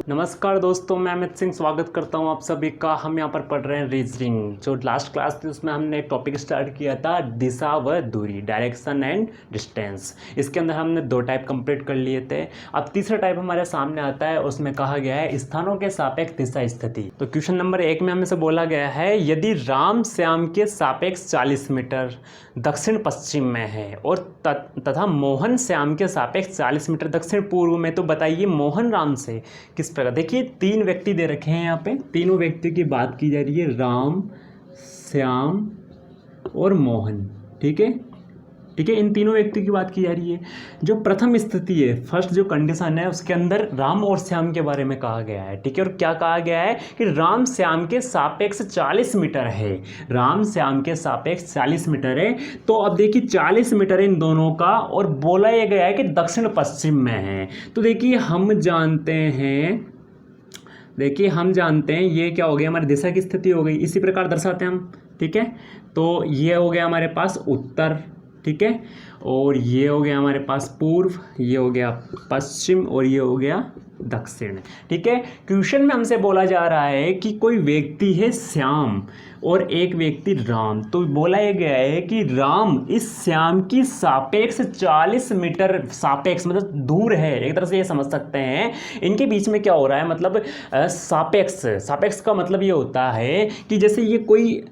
नमस्कार दोस्तों, मैं अमित सिंह स्वागत करता हूं आप सभी का। हम यहां पर पढ़ रहे हैं रीजनिंग। जो लास्ट क्लास थी उसमें हमने एक टॉपिक स्टार्ट किया था, दिशा व दूरी, डायरेक्शन एंड डिस्टेंस। इसके अंदर हमने 2 टाइप कंप्लीट कर लिए थे। अब तीसरा टाइप हमारे सामने आता है, उसमें कहा गया है स्थानों के सापेक्ष दिशा स्थिति। तो क्वेश्चन नंबर 1 में हमें से बोला गया है, यदि राम श्याम के सापेक्ष 40 मीटर दक्षिण पश्चिम में है और तथा मोहन श्याम के सापेक्ष 40 मीटर दक्षिण पूर्व में, तो बताइए मोहन राम से किस प्रकार। देखिए 3 व्यक्ति दे रखे हैं यहाँ पे, तीनों व्यक्ति की बात की जा रही है, राम, श्याम और मोहन। ठीक है, इन तीनों व्यक्ति की बात की जा रही है। जो प्रथम स्थिति है, फर्स्ट जो कंडीशन है, उसके अंदर राम और श्याम के बारे में कहा गया है। ठीक है, और क्या कहा गया है कि राम श्याम के सापेक्ष 40 मीटर है। राम श्याम के सापेक्ष 40 मीटर है। तो अब देखिए 40 मीटर इन दोनों का, और बोला यह गया है कि दक्षिण पश्चिम में है। तो देखिए हम जानते हैं ये क्या हो गया, हमारी दिशा की स्थिति हो गई। इसी प्रकार दर्शाते हैं हम। ठीक है, तो ये हो गया हमारे पास उत्तर। ठीक है, और ये हो गया हमारे पास पूर्व, ये हो गया पश्चिम, और ये हो गया दक्षिण। ठीक है, क्वेश्चन में हमसे बोला जा रहा है कि कोई व्यक्ति है श्याम और एक व्यक्ति राम। तो बोला यह गया है कि राम इस श्याम की सापेक्ष 40 मीटर, सापेक्ष मतलब दूर है, एक तरह से ये समझ सकते हैं। इनके बीच में क्या हो रहा है, मतलब सापेक्ष का मतलब ये होता है कि जैसे ये कोई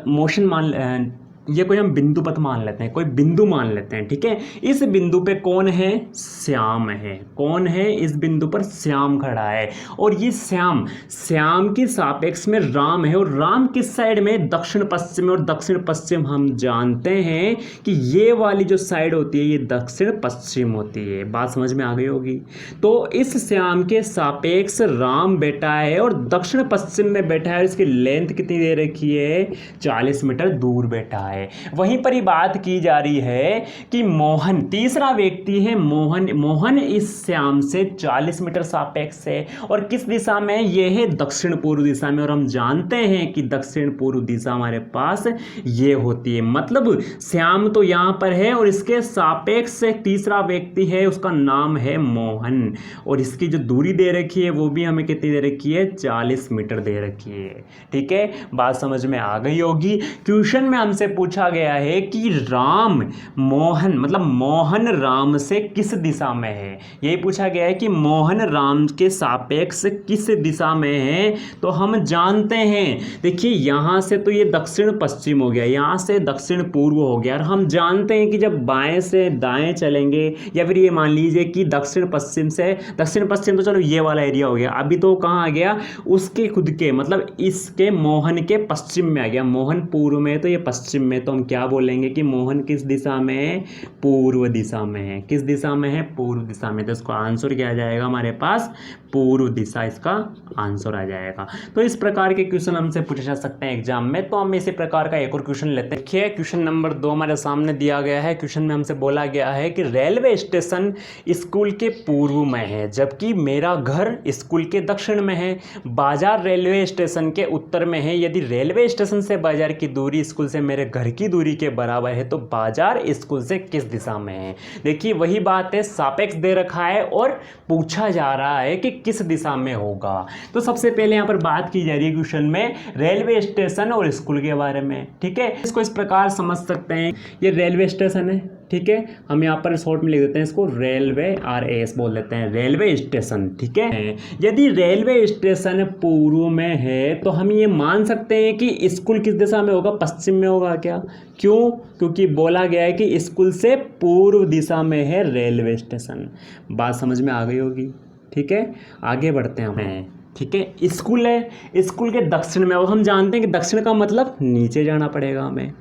मोशन ये कोई हम बिंदु पथ मान लेते हैं, कोई बिंदु मान लेते हैं। ठीक है, इस बिंदु पे कौन है, श्याम है। कौन है, इस बिंदु पर श्याम खड़ा है, और ये श्याम की सापेक्ष में राम है, और राम किस साइड में, दक्षिण पश्चिम। और दक्षिण पश्चिम हम जानते हैं कि ये वाली जो साइड होती है ये दक्षिण पश्चिम होती है। बात समझ में आ गई होगी। तो इस श्याम के सापेक्ष राम बैठा है और दक्षिण पश्चिम में बैठा है, और इसकी लेंथ कितनी दे रखी है, 40 मीटर दूर बैठा है। वहीं पर ही बात की जा रही है कि मोहन, तीसरा व्यक्ति है मोहन इस श्याम से 40 मीटर सापेक्ष है, और किस दिशा में, यह है दक्षिण पूर्व दिशा में। और हम जानते हैं कि दक्षिण पूर्व दिशा हमारे पास ये होती है। मतलब श्याम तो यहां पर है, और इसके सापेक्ष से तीसरा व्यक्ति है, उसका नाम है मोहन, और इसकी जो दूरी दे रखी है वो भी हमें कितनी दे रखी है, 40 मीटर दे रखी है। ठीक है, बात समझ में आ गई होगी। क्वेश्चन में हमसे पूछा गया है कि राम मोहन, मतलब मोहन राम से किस दिशा में है। यही पूछा गया है कि मोहन राम के सापेक्ष किस दिशा में है। तो हम जानते हैं, देखिए यहां से तो ये दक्षिण पश्चिम हो गया, यहां से दक्षिण पूर्व हो गया, और हम जानते हैं कि जब बाएं से दाएं चलेंगे, या फिर ये मान लीजिए कि दक्षिण पश्चिम से, दक्षिण पश्चिम तो चलो ये वाला एरिया हो गया, अभी तो कहाँ आ गया, उसके खुद के, मतलब इसके मोहन के पश्चिम में आ गया। मोहन पूर्व में, तो ये पश्चिम में, तो हम क्या बोलेंगे कि मोहन किस दिशा में है, पूर्व दिशा में है। किस दिशा में है, पूर्व दिशा में। तो इसका आंसर क्या आ जाएगा हमारे पास, पूर्व दिशा इसका आंसर आ जाएगा। तो इस प्रकार के क्वेश्चन हमसे पूछे जा सकते हैं एग्जाम में। तो हम इसी प्रकार का एक और क्वेश्चन लेते हैं। देखिए क्वेश्चन नंबर 2 हमारे सामने दिया गया है। क्वेश्चन में हमसे बोला गया है कि रेलवे स्टेशन स्कूल के पूर्व में है, जबकि मेरा घर स्कूल के दक्षिण में है। बाजार रेलवे स्टेशन के उत्तर में है। यदि रेलवे स्टेशन से बाजार की दूरी स्कूल से मेरे घर की दूरी के बराबर है, तो बाजार स्कूल से किस दिशा में है। देखिए वही बात है, सापेक्ष दे रखा है और पूछा जा रहा है कि किस दिशा में होगा। तो सबसे पहले यहाँ पर बात की जा रही है क्वेश्चन में रेलवे स्टेशन और स्कूल के बारे में। ठीक है, इसको इस प्रकार समझ सकते हैं, ये रेलवे स्टेशन है। ठीक है, हम यहाँ पर शॉर्ट में लिख देते हैं इसको, रेलवे RAS बोल देते हैं, रेलवे स्टेशन। ठीक है, यदि रेलवे स्टेशन पूर्व में है, तो हम ये मान सकते हैं कि स्कूल किस दिशा में होगा, पश्चिम में होगा। क्या, क्यों, क्योंकि बोला गया है कि स्कूल से पूर्व दिशा में है रेलवे स्टेशन। बात समझ में आ गई होगी। ठीक है, आगे बढ़ते हैं हम। ठीक है, स्कूल है, स्कूल के दक्षिण में, और हम जानते हैं कि दक्षिण का मतलब नीचे जाना पड़ेगा हमें,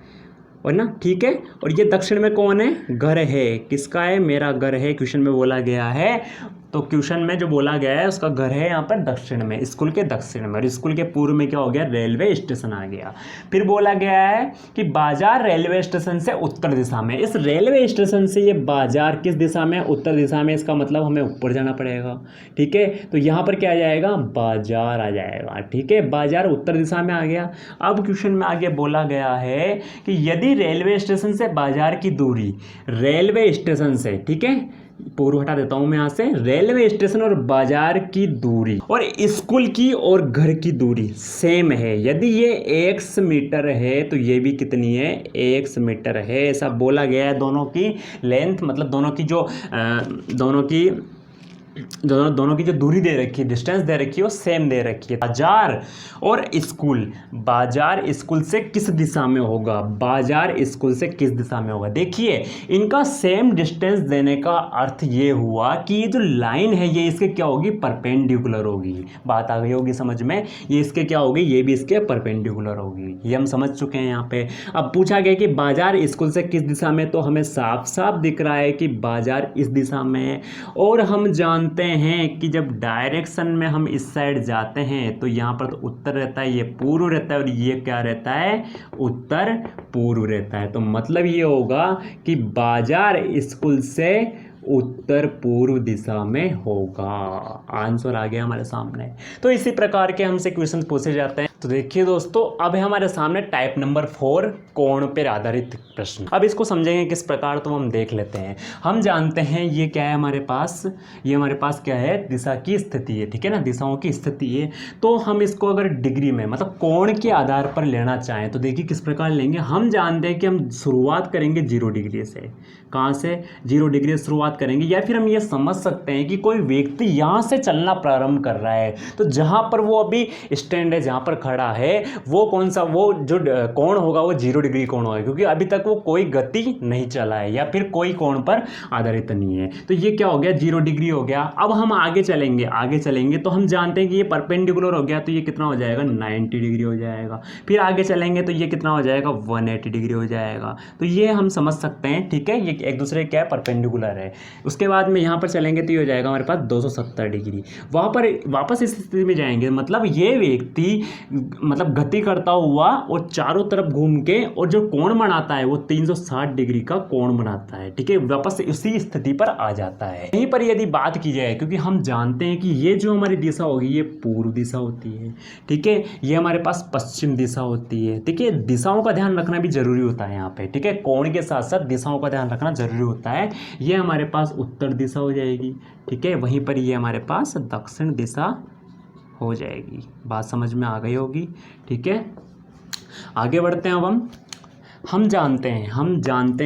और ना। ठीक है, और ये दक्षिण में कौन है, घर है। किसका है, मेरा घर है, क्वेश्चन में बोला गया है। तो क्वेश्चन में जो बोला गया है उसका घर है यहाँ पर दक्षिण में, स्कूल के दक्षिण में, और स्कूल के पूर्व में क्या हो गया, रेलवे स्टेशन आ गया। फिर बोला गया है कि बाजार रेलवे स्टेशन से उत्तर दिशा में। इस रेलवे स्टेशन से ये बाजार किस दिशा में, उत्तर दिशा में, इसका मतलब हमें ऊपर जाना पड़ेगा। ठीक है, तो यहाँ पर क्या आ जाएगा, बाजार आ जाएगा। ठीक है, बाजार उत्तर दिशा में आ गया। अब क्वेश्चन में आगे बोला गया है कि यदि रेलवे स्टेशन से बाजार की दूरी, रेलवे स्टेशन से, ठीक है, पूर्व हटा देता हूं मैं यहाँ से, रेलवे स्टेशन और बाजार की दूरी और स्कूल की और घर की दूरी सेम है। यदि ये x मीटर है तो ये भी कितनी है, x मीटर है, ऐसा बोला गया है। दोनों की लेंथ मतलब दोनों की जो दूरी दे रखी है, डिस्टेंस दे रखी है, वो सेम दे रखी है। बाजार स्कूल से किस दिशा में होगा, बाजार स्कूल से किस दिशा में होगा। देखिए इनका सेम डिस्टेंस देने का अर्थ ये हुआ कि ये जो लाइन है ये इसके क्या होगी, परपेंडिकुलर होगी। बात आ गई होगी समझ में, ये इसके क्या होगी, ये भी इसके परपेंडिकुलर होगी। ये हम समझ चुके हैं यहाँ पे। अब पूछा गया कि बाजार स्कूल से किस दिशा में, तो हमें साफ साफ दिख रहा है कि बाजार इस दिशा में है। और हम जानते हैं कि जब डायरेक्शन में हम इस साइड जाते हैं तो यहाँ पर तो उत्तर रहता है, ये पूर्व रहता है, और ये क्या रहता है, उत्तर पूर्व रहता है। तो मतलब ये होगा कि बाजार स्कूल से उत्तर पूर्व दिशा में होगा। आंसर आ गया हमारे सामने। तो इसी प्रकार के हमसे क्वेश्चन पूछे जाते हैं। तो देखिए दोस्तों, अब है हमारे सामने टाइप नंबर 4, कोण पर आधारित प्रश्न। अब इसको समझेंगे किस प्रकार, तो हम देख लेते हैं। हम जानते हैं ये क्या है हमारे पास, ये हमारे पास क्या है, दिशा की स्थिति है, ठीक है ना, दिशाओं की स्थिति है। तो हम इसको अगर डिग्री में मतलब कोण के आधार पर लेना चाहें तो देखिए किस प्रकार लेंगे। हम जानते हैं कि हम शुरुआत करेंगे 0 डिग्री से। कहाँ से, 0 डिग्री से शुरुआत करेंगे। या फिर हम ये समझ सकते हैं कि कोई व्यक्ति यहाँ से चलना प्रारंभ कर रहा है, तो जहाँ पर वो अभी स्टैंड है, जहाँ पर खड़ा है, वो कौन सा, वो जो कोण होगा वो 0 डिग्री कोण होगा, क्योंकि अभी तक वो कोई गति नहीं चला है या फिर कोई कोण पर आधारित नहीं है। तो ये क्या हो गया, 0 डिग्री हो गया। अब हम आगे चलेंगे तो हम जानते हैं कि ये परपेंडिकुलर हो गया, तो ये कितना हो जाएगा, 90 डिग्री हो जाएगा। फिर आगे चलेंगे तो ये कितना हो जाएगा, 180 डिग्री हो जाएगा। तो ये हम समझ सकते हैं, ठीक है, ये एक दूसरे क्या है, परपेंडिकुलर है। उसके बाद में यहाँ पर चलेंगे तो ये हो जाएगा हमारे पास 270 डिग्री। वहाँ पर वापस इस स्थिति में जाएंगे, मतलब ये व्यक्ति मतलब गति करता हुआ और चारों तरफ घूम के और जो कोण बनाता है वो 360 डिग्री का कोण बनाता है, ठीक है, वापस उसी स्थिति पर आ जाता है। यहीं पर यदि बात की जाए, क्योंकि हम जानते हैं कि ये जो हमारी दिशा होगी ये पूर्व दिशा होती है, ठीक है, ये हमारे पास पश्चिम दिशा होती है, ठीक है। दिशाओं का ध्यान रखना भी जरूरी होता है यहाँ पे, ठीक है, कोण के साथ साथ दिशाओं का ध्यान रखना जरूरी होता है। ये हमारे पास उत्तर दिशा हो जाएगी, ठीक है, वहीं पर ये हमारे पास दक्षिण दिशा हो जाएगी। बात समझ में आ गई होगी, ठीक है। आगे बढ़ते हैं। अब हम जानते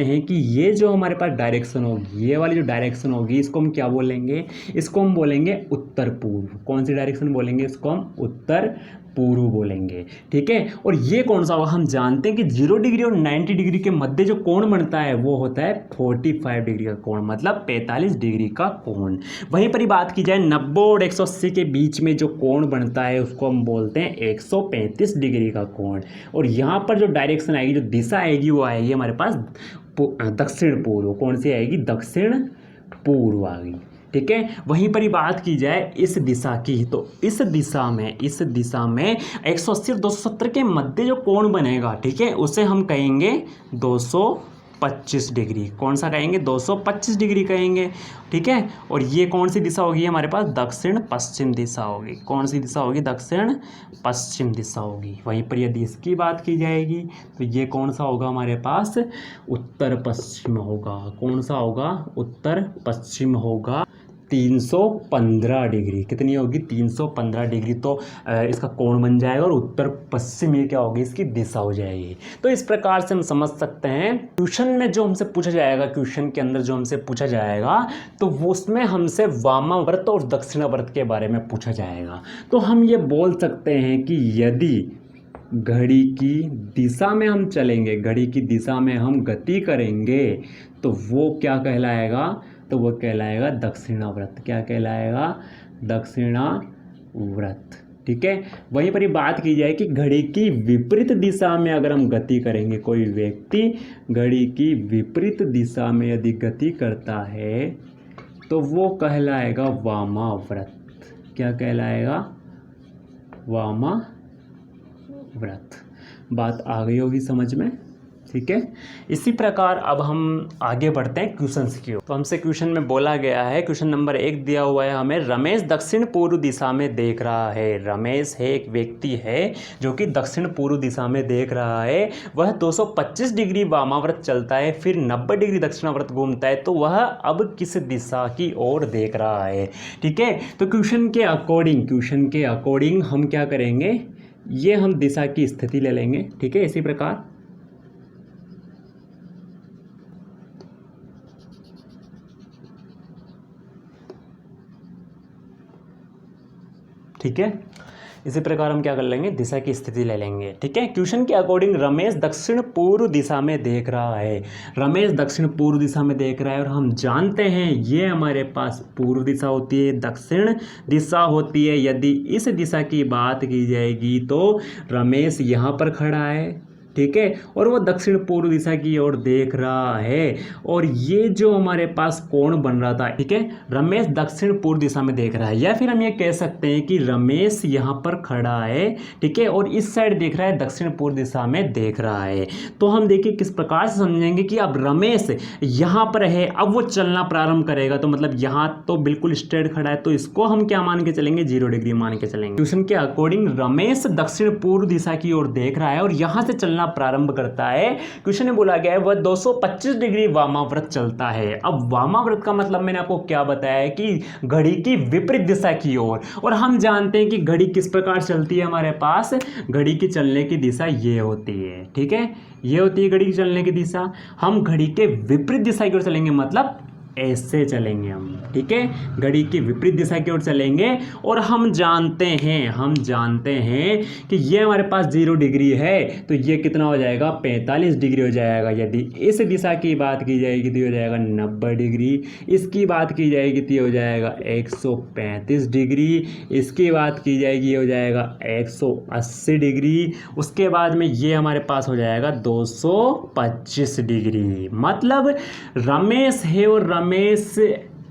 हैं कि ये जो हमारे पास डायरेक्शन होगी, ये वाली जो डायरेक्शन होगी, इसको हम क्या बोलेंगे, इसको हम बोलेंगे उत्तर पूर्व। कौन सी डायरेक्शन बोलेंगे, इसको हम उत्तर पूर्व बोलेंगे, ठीक है। और ये कौन सा होगा, हम जानते हैं कि 0 डिग्री और 90 डिग्री के मध्य जो कोण बनता है वो होता है 45 डिग्री का कोण, मतलब 45 डिग्री का कोण। वहीं पर ही बात की जाए 90 और 180 के बीच में जो कोण बनता है उसको हम बोलते हैं 135 डिग्री का कोण। और यहाँ पर जो डायरेक्शन आएगी, जो दिशा आएगी, वो आएगी हमारे पास दक्षिण पूर्व। कौन सी आएगी, दक्षिण पूर्व आ गई, ठीक है। वहीं पर ही बात की जाए इस दिशा की, तो इस दिशा में 180 और 270 के मध्य जो कोण बनेगा, ठीक है, उसे हम कहेंगे 225 डिग्री। कौन सा कहेंगे, 225 डिग्री कहेंगे, ठीक है। और ये कौन सी दिशा होगी हमारे पास, दक्षिण पश्चिम दिशा होगी। कौन सी दिशा होगी, दक्षिण पश्चिम दिशा होगी। वहीं पर यदि इसकी बात की जाएगी तो ये कौन सा होगा हमारे पास, उत्तर पश्चिम होगा। कौन सा होगा, उत्तर पश्चिम होगा। 315 डिग्री कितनी होगी, 315 डिग्री तो इसका कोण बन जाएगा, और उत्तर पश्चिम ये क्या होगी, इसकी दिशा हो जाएगी। तो इस प्रकार से हम समझ सकते हैं क्वेश्चन में जो हमसे पूछा जाएगा, क्वेश्चन के अंदर जो हमसे पूछा जाएगा, तो वो उसमें हमसे वामाव्रत और दक्षिणाव्रत के बारे में पूछा जाएगा। तो हम ये बोल सकते हैं कि यदि घड़ी की दिशा में हम चलेंगे, घड़ी की दिशा में हम गति करेंगे, तो वो क्या कहलाएगा, तो वो कहलाएगा दक्षिणाव्रत। क्या कहलाएगा, दक्षिणाव्रत, ठीक है। वहीं पर ही बात की जाए कि घड़ी की विपरीत दिशा में अगर हम गति करेंगे, कोई व्यक्ति घड़ी की विपरीत दिशा में यदि गति करता है तो वो कहलाएगा वामाव्रत। क्या कहलाएगा, वामाव्रत। बात आ गई होगी समझ में। ठीक है। इसी प्रकार अब हम आगे बढ़ते हैं क्वेश्चंस की ओर। तो हमसे क्वेश्चन में बोला गया है, क्वेश्चन नंबर 1 दिया हुआ है हमें, रमेश दक्षिण पूर्व दिशा में देख रहा है। रमेश है, एक व्यक्ति है जो कि दक्षिण पूर्व दिशा में देख रहा है। वह 225 डिग्री वामाव्रत चलता है, फिर 90 डिग्री दक्षिणाव्रत घूमता है, तो वह अब किस दिशा की ओर देख रहा है। ठीक है, तो क्वेश्चन के अकॉर्डिंग हम क्या करेंगे, ये हम दिशा की स्थिति ले लेंगे। ठीक है, इसी प्रकार ठीक है, इसी प्रकार हम क्या कर लेंगे, दिशा की स्थिति ले लेंगे। ठीक है, क्वेश्चन के अकॉर्डिंग रमेश दक्षिण पूर्व दिशा में देख रहा है। रमेश दक्षिण पूर्व दिशा में देख रहा है, और हम जानते हैं ये हमारे पास पूर्व दिशा होती है, दक्षिण दिशा होती है। यदि इस दिशा की बात की जाएगी तो रमेश यहाँ पर खड़ा है, ठीक है, और वो दक्षिण पूर्व दिशा की ओर देख रहा है। और ये जो हमारे पास कोण बन रहा था, ठीक है, रमेश दक्षिण पूर्व दिशा में देख रहा है, या फिर हम ये कह सकते हैं कि रमेश यहाँ पर खड़ा है, ठीक है, और इस साइड देख रहा है, दक्षिण पूर्व दिशा में देख रहा है। तो हम देखिए किस प्रकार से समझेंगे कि अब रमेश यहाँ पर है, अब वो चलना प्रारंभ करेगा, तो मतलब यहाँ तो बिल्कुल स्ट्रेट खड़ा है, तो इसको हम क्या मान के चलेंगे, 0 डिग्री मान के चलेंगे। क्वेश्चन के अकॉर्डिंग रमेश दक्षिण पूर्व दिशा की ओर देख रहा है और यहाँ से चलना प्रारंभ करता है। क्वेश्चन में बोला गया है वह 225 डिग्री वामाव्रत चलता है। अब वामाव्रत का मतलब मैंने आपको क्या बताया है कि घड़ी की विपरीत दिशा की ओर, और हम जानते हैं कि घड़ी किस प्रकार चलती है, हमारे पास घड़ी की चलने की दिशा ये होती है। ठीक है, ये होती है घड़ी की चलने की दिशा। हम घड़ी के विपरीत दिशा की ओर चलेंगे, मतलब ऐसे चलेंगे हम। ठीक है, घड़ी की विपरीत दिशा की ओर चलेंगे, और हम जानते हैं कि ये हमारे पास 0 डिग्री है, तो ये कितना हो जाएगा, 45 डिग्री हो जाएगा। यदि इस दिशा की बात की जाएगी तो हो जाएगा 90 डिग्री, इसकी बात की जाएगी तो हो जाएगा 135 डिग्री, इसकी बात की जाएगी हो जाएगा 180 डिग्री, उसके बाद में ये हमारे पास हो जाएगा 225 डिग्री। मतलब रमेश है और रमेश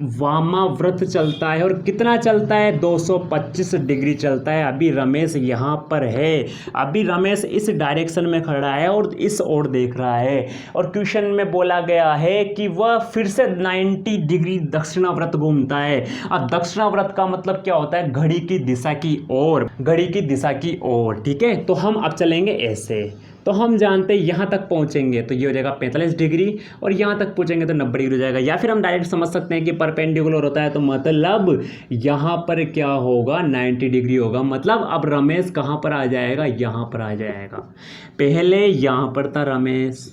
वामाव्रत चलता है, और कितना चलता है, 225 डिग्री चलता है। अभी रमेश यहाँ पर है, अभी रमेश इस डायरेक्शन में खड़ा है और इस ओर देख रहा है, और क्वेश्चन में बोला गया है कि वह फिर से 90 डिग्री दक्षिणाव्रत घूमता है। अब दक्षिणाव्रत का मतलब क्या होता है, घड़ी की दिशा की ओर, घड़ी की दिशा की ओर। ठीक है, तो हम अब चलेंगे ऐसे, तो हम जानते हैं यहाँ तक पहुँचेंगे तो ये हो जाएगा 45 डिग्री, और यहाँ तक पहुँचेंगे तो 90 डिग्री हो जाएगा। या फिर हम डायरेक्ट समझ सकते हैं कि परपेंडिकुलर होता है, तो मतलब यहाँ पर क्या होगा, 90 डिग्री होगा। मतलब अब रमेश कहाँ पर आ जाएगा, यहाँ पर आ जाएगा। पहले यहाँ पर था रमेश,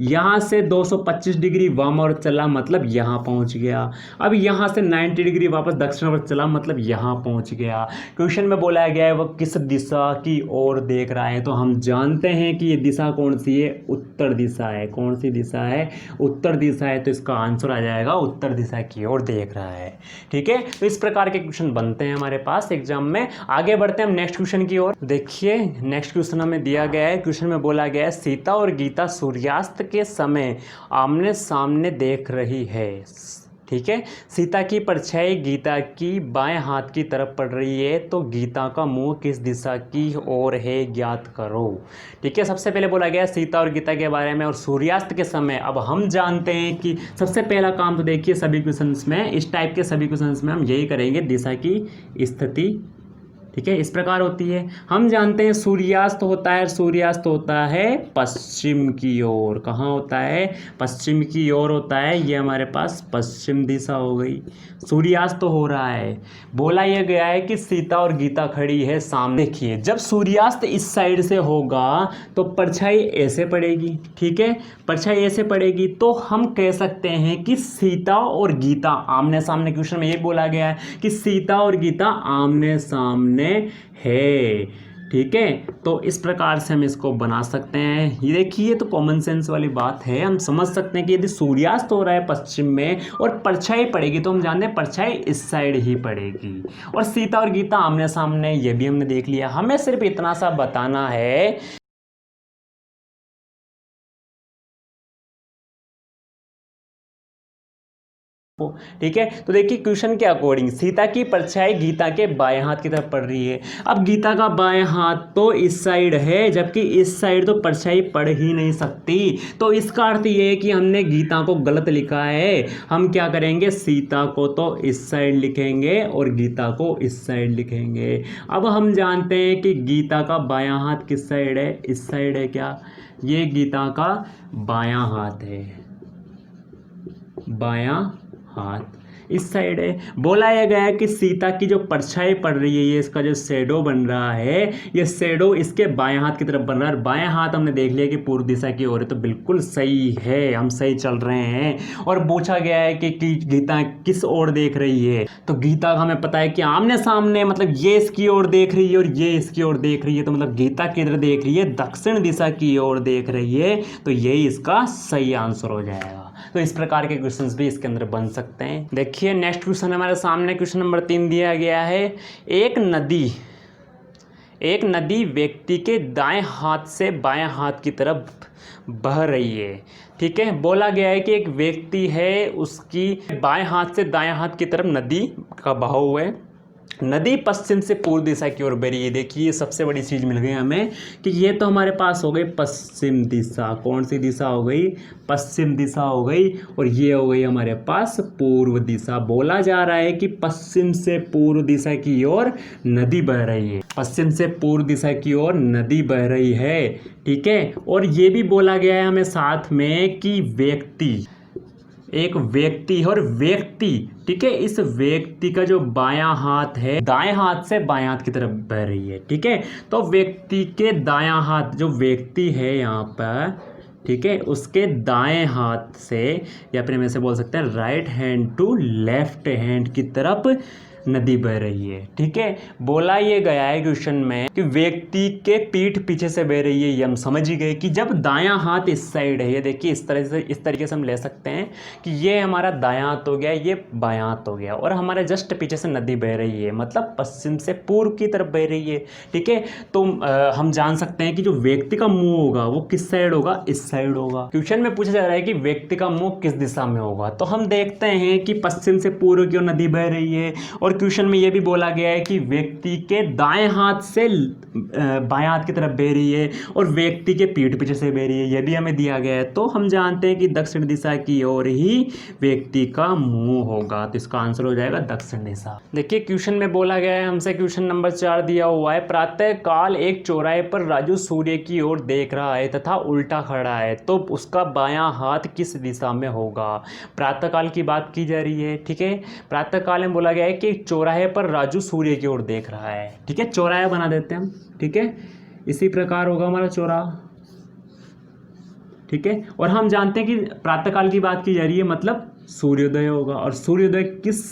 यहाँ से 225 डिग्री वामाव्रत चला, मतलब यहाँ पहुँच गया। अब यहाँ से 90 डिग्री वापस दक्षिणाव्रत चला, मतलब यहाँ पहुँच गया। क्वेश्चन में बोला गया है वह किस दिशा की ओर देख रहा है, तो हम जानते हैं कि ये दिशा कौन सी है, उत्तर दिशा है। कौन सी दिशा है, उत्तर दिशा है, तो इसका आंसर आ जाएगा उत्तर दिशा की ओर देख रहा है। ठीक है, तो इस प्रकार के क्वेश्चन बनते हैं हमारे पास एग्जाम में। आगे बढ़ते हैं हम नेक्स्ट क्वेश्चन की ओर। देखिए नेक्स्ट क्वेश्चन हमें दिया गया है, क्वेश्चन में बोला गया है सीता और गीता सूर्यास्त के समय आमने सामने देख रही है। ठीक है, सीता की परछाई गीता की बाएं हाथ की तरफ पड़ रही है, तो गीता का मुंह किस दिशा की ओर है, ज्ञात करो। ठीक है, सबसे पहले बोला गया सीता और गीता के बारे में और सूर्यास्त के समय। अब हम जानते हैं कि सबसे पहला काम तो देखिए सभी क्वेश्चंस में, इस टाइप के सभी क्वेश्चंस में हम यही करेंगे, दिशा की स्थिति। ठीक है, इस प्रकार होती है। हम जानते हैं सूर्यास्त होता है पश्चिम की ओर। कहाँ होता है, पश्चिम की ओर होता है। ये हमारे पास पश्चिम दिशा हो गई। सूर्यास्त हो रहा है, बोला यह गया है कि सीता और गीता खड़ी है सामने। देखिए जब सूर्यास्त इस साइड से होगा तो परछाई ऐसे पड़ेगी। ठीक है, परछाई ऐसे पड़ेगी, तो हम कह सकते हैं कि सीता और गीता आमने सामने। क्वेश्चन में ये बोला गया है कि सीता और गीता आमने सामने है। ठीक है, तो इस प्रकार से हम इसको बना सकते हैं। ये देखिए तो कॉमन सेंस वाली बात है, हम समझ सकते हैं कि यदि सूर्यास्त हो रहा है पश्चिम में और परछाई पड़ेगी, तो हम जानते हैं परछाई इस साइड ही पड़ेगी। और सीता और गीता आमने सामने, ये भी हमने देख लिया। हमें सिर्फ इतना सा बताना है, इसको, ठीक है। तो देखिए क्वेश्चन के अकॉर्डिंग सीता की परछाई गीता के बाएं हाथ की तरफ पड़ रही है। अब गीता का बाएं हाथ तो इस साइड है, जबकि इस साइड तो परछाई पड़ ही नहीं सकती। तो इसका अर्थ ये है कि हमने गीता को गलत लिखा है। हम क्या करेंगे, सीता को तो इस साइड लिखेंगे और गीता को इस साइड लिखेंगे। अब हम जानते हैं कि गीता का बायां हाथ किस साइड है, इस साइड है क्या, ये गीता का बायां हाथ है, बायां हाथ इस साइड है। बोला यह गया है कि सीता की जो परछाई पड़ रही है, ये इसका जो शैडो बन रहा है, ये शैडो इसके बाएं हाथ की तरफ बन रहा है। बाएं हाथ हमने देख लिया कि पूर्व दिशा की ओर है, तो बिल्कुल सही है, हम सही चल रहे हैं। और पूछा गया है कि गीता किस ओर देख रही है, तो गीता का हमें पता है कि आमने सामने, मतलब ये इसकी ओर देख रही है और ये इसकी ओर देख रही है, तो मतलब गीता किधर देख रही है, दक्षिण दिशा की ओर देख रही है। तो यही इसका सही आंसर हो जाएगा। तो इस प्रकार के क्वेश्चंस भी इसके अंदर बन सकते हैं। देखिए नेक्स्ट क्वेश्चन हमारे सामने क्वेश्चन नंबर 3 दिया गया है। एक नदी व्यक्ति के दाएं हाथ से बाएं हाथ की तरफ बह रही है, ठीक है। बोला गया है कि एक व्यक्ति है, उसकी बाएं हाथ से दाएं हाथ की तरफ नदी का बहाव है। नदी पश्चिम से पूर्व दिशा की ओर बह रही है। देखिए सबसे बड़ी चीज़ मिल गई हमें कि ये तो हमारे पास हो गई पश्चिम दिशा। कौन सी दिशा हो गई, पश्चिम दिशा हो गई। और ये हो गई हमारे पास पूर्व दिशा। बोला जा रहा है कि पश्चिम से पूर्व दिशा की ओर नदी बह रही है, पश्चिम से पूर्व दिशा की ओर नदी बह रही है, ठीक है। और ये भी बोला गया है हमें साथ में कि एक व्यक्ति और व्यक्ति, ठीक है, इस व्यक्ति का जो बायां हाथ है दाएं हाथ से बाएं हाथ की तरफ बह रही है, ठीक है। तो व्यक्ति के दायां हाथ, जो व्यक्ति है यहाँ पर, ठीक है, उसके दाएं हाथ से, या फिर हम ऐसे बोल सकते हैं right hand to left hand की तरफ नदी बह रही है, ठीक है। बोला ये गया है क्वेश्चन में कि व्यक्ति के पीठ पीछे से बह रही है। ये हम समझ ही गए कि जब दायां हाथ इस साइड है, ये देखिए इस तरीके से हम ले सकते हैं कि ये हमारा दायां हाथ हो गया, ये बायां हाथ हो गया, और हमारे जस्ट पीछे से नदी बह रही है, मतलब पश्चिम से पूर्व की तरफ बह रही है, ठीक है। तो हम जान सकते हैं कि जो व्यक्ति का मुंह होगा वो किस साइड होगा, इस साइड होगा। क्वेश्चन में पूछा जा रहा है कि व्यक्ति का मुंह किस दिशा में होगा, तो हम देखते हैं कि पश्चिम से पूर्व की ओर नदी बह रही है। और क्वेश्चन में यह भी बोला गया है कि व्यक्ति के दाएं हाथ से बाएं हाथ की तरफ बह रही है और व्यक्ति के पीठ पीछे से बह रही है, यह भी हमें दिया गया है। तो हम जानते हैं कि दक्षिण दिशा की ओर ही व्यक्ति का मुंह होगा, तो इसका आंसर हो जाएगा दक्षिण दिशा। देखिए क्वेश्चन में बोला गया है हमसे, क्वेश्चन नंबर 4 दिया हुआ है। प्रातः काल एक चौराहे पर राजू सूर्य की ओर देख रहा है तथा उल्टा खड़ा है, तो उसका बायां हाथ किस दिशा में होगा। प्रातः काल की बात की जा रही है, ठीक है। प्रातः काल में बोला गया है कि चौराहे पर राजू सूर्य की ओर देख रहा है, ठीक है। चौराहा बना देते हैं हम, ठीक है। इसी प्रकार होगा हमारा चौराहा, ठीक है। और हम जानते हैं कि प्रातःकाल की बात की जा रही है, मतलब सूर्योदय होगा, और सूर्योदय किस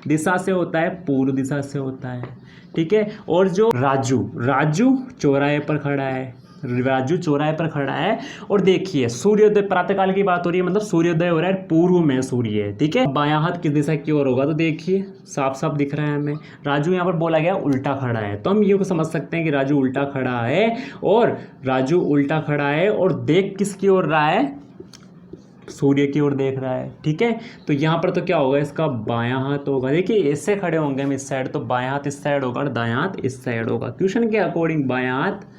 दिशा से होता है, पूर्व दिशा से होता है, ठीक है। और जो राजू चौराहे पर खड़ा है, राजू चौराहे पर खड़ा है, और देखिए सूर्योदय, प्रातःकाल की बात हो रही है, मतलब सूर्योदय हो रहा है, पूर्व में सूर्य है, ठीक है। बायां हाथ किस दिशा की ओर होगा, तो देखिए साफ साफ दिख रहा है हमें, राजू यहाँ पर बोला गया उल्टा खड़ा है, तो हम ये समझ सकते हैं कि राजू उल्टा खड़ा है, और राजू उल्टा खड़ा है और देख किसकी ओर रहा है, सूर्य की ओर देख रहा है, ठीक है। तो यहाँ पर तो क्या होगा, इसका बायां हाथ होगा। देखिए ऐसे खड़े होंगे हम इस साइड, तो बायां हाथ इस साइड होगा और दायां हाथ इस साइड होगा। क्वेश्चन के अकॉर्डिंग बायां हाथ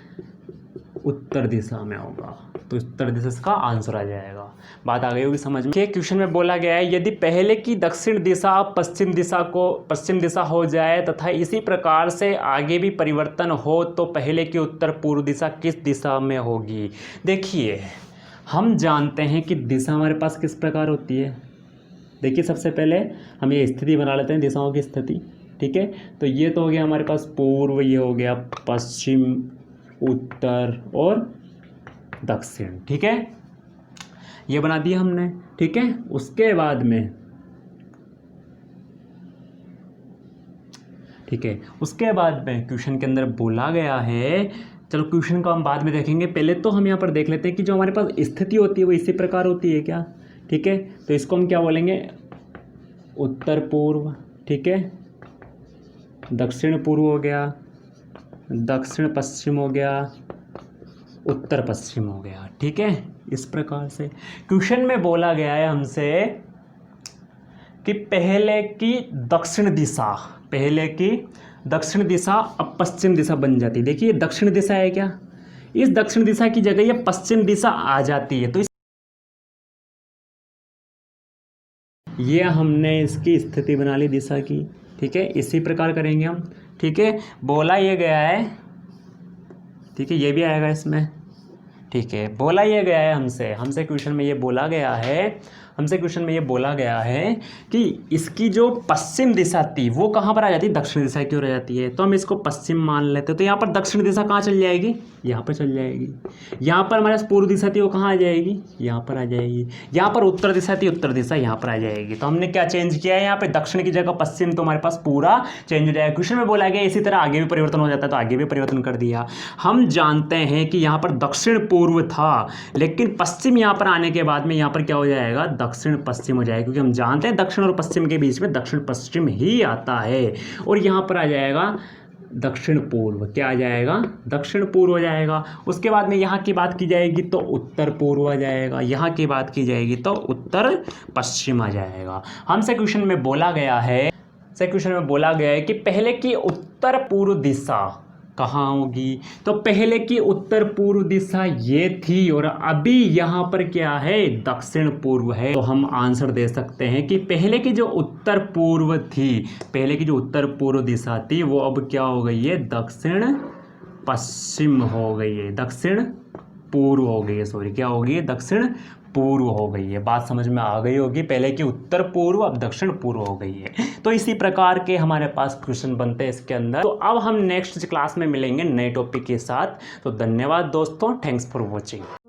उत्तर दिशा में होगा, तो उत्तर दिशा का आंसर आ जाएगा। बात आ गई होगी समझ में। क्वेश्चन में बोला गया है, यदि पहले की दक्षिण दिशा पश्चिम दिशा हो जाए तथा इसी प्रकार से आगे भी परिवर्तन हो, तो पहले की उत्तर पूर्व दिशा किस दिशा में होगी। देखिए हम जानते हैं कि दिशा हमारे पास किस प्रकार होती है। देखिए सबसे पहले हम ये स्थिति बना लेते हैं, दिशाओं की स्थिति, ठीक है। तो ये तो हो गया हमारे पास पूर्व, ये हो गया पश्चिम, उत्तर और दक्षिण, ठीक है। ये बना दिया हमने, ठीक है। उसके बाद में, ठीक है, उसके बाद में क्वेश्चन के अंदर बोला गया है, चलो क्वेश्चन को हम बाद में देखेंगे, पहले तो हम यहाँ पर देख लेते हैं कि जो हमारे पास स्थिति होती है वो इसी प्रकार होती है क्या, ठीक है। तो इसको हम क्या बोलेंगे, उत्तर पूर्व, ठीक है, दक्षिण पूर्व हो गया, दक्षिण पश्चिम हो गया, उत्तर पश्चिम हो गया, ठीक है। इस प्रकार से क्वेश्चन में बोला गया है हमसे कि पहले की दक्षिण दिशा अब पश्चिम दिशा बन जाती है। देखिए दक्षिण दिशा है क्या, इस दक्षिण दिशा की जगह ये पश्चिम दिशा आ जाती है। तो ये हमने इसकी स्थिति बना ली दिशा की, ठीक है। इसी प्रकार करेंगे हम, ठीक है। बोला ये गया है, ठीक है, ये भी आएगा इसमें, ठीक है। बोला ये गया है हमसे क्वेश्चन में ये बोला गया है कि इसकी जो पश्चिम दिशा थी वो कहाँ पर आ जाती है, दक्षिण दिशा की ओर आ जाती है। तो हम इसको पश्चिम मान लेते हैं। तो यहाँ पर दक्षिण दिशा कहाँ चल जाएगी, यहाँ पर चल जाएगी। यहाँ पर हमारे पास पूर्व दिशा थी वो कहाँ आ जाएगी, यहाँ पर आ जाएगी। यहाँ पर उत्तर दिशा थी, उत्तर दिशा यहाँ पर आ जाएगी। तो हमने क्या चेंज किया है, यहाँ पे दक्षिण की जगह पश्चिम, तो हमारे पास पूरा चेंज हो जाएगा। क्वेश्चन में बोला गया इसी तरह आगे भी परिवर्तन हो जाता है, तो आगे भी परिवर्तन कर दिया। हम जानते हैं कि यहाँ पर दक्षिण पूर्व था, लेकिन पश्चिम यहाँ पर आने के बाद में यहाँ पर क्या हो जाएगा, दक्षिण पश्चिम हो जाएगा, क्योंकि हम जानते हैं दक्षिण और पश्चिम के बीच में दक्षिण पश्चिम ही आता है। और यहाँ पर आ जाएगा दक्षिण पूर्व, क्या आ जाएगा, दक्षिण पूर्व हो जाएगा। उसके बाद में यहाँ की बात की जाएगी तो उत्तर पूर्व आ जाएगा, यहाँ की बात की जाएगी तो उत्तर पश्चिम आ जाएगा। हमसे क्वेश्चन में बोला गया है कि पहले की उत्तर पूर्व दिशा कहाँ होगी, तो पहले की उत्तर पूर्व दिशा ये थी और अभी यहाँ पर क्या है, दक्षिण पूर्व है। तो हम आंसर दे सकते हैं कि पहले की जो उत्तर पूर्व दिशा थी वो अब क्या हो गई है, दक्षिण पश्चिम हो गई है, दक्षिण पूर्व हो गई है, सॉरी क्या हो गई है, दक्षिण पूर्व हो गई है। बात समझ में आ गई होगी, पहले की उत्तर पूर्व अब दक्षिण पूर्व हो गई है। तो इसी प्रकार के हमारे पास क्वेश्चन बनते हैं इसके अंदर। तो अब हम नेक्स्ट क्लास में मिलेंगे नए टॉपिक के साथ। तो धन्यवाद दोस्तों, थैंक्स फॉर वॉचिंग।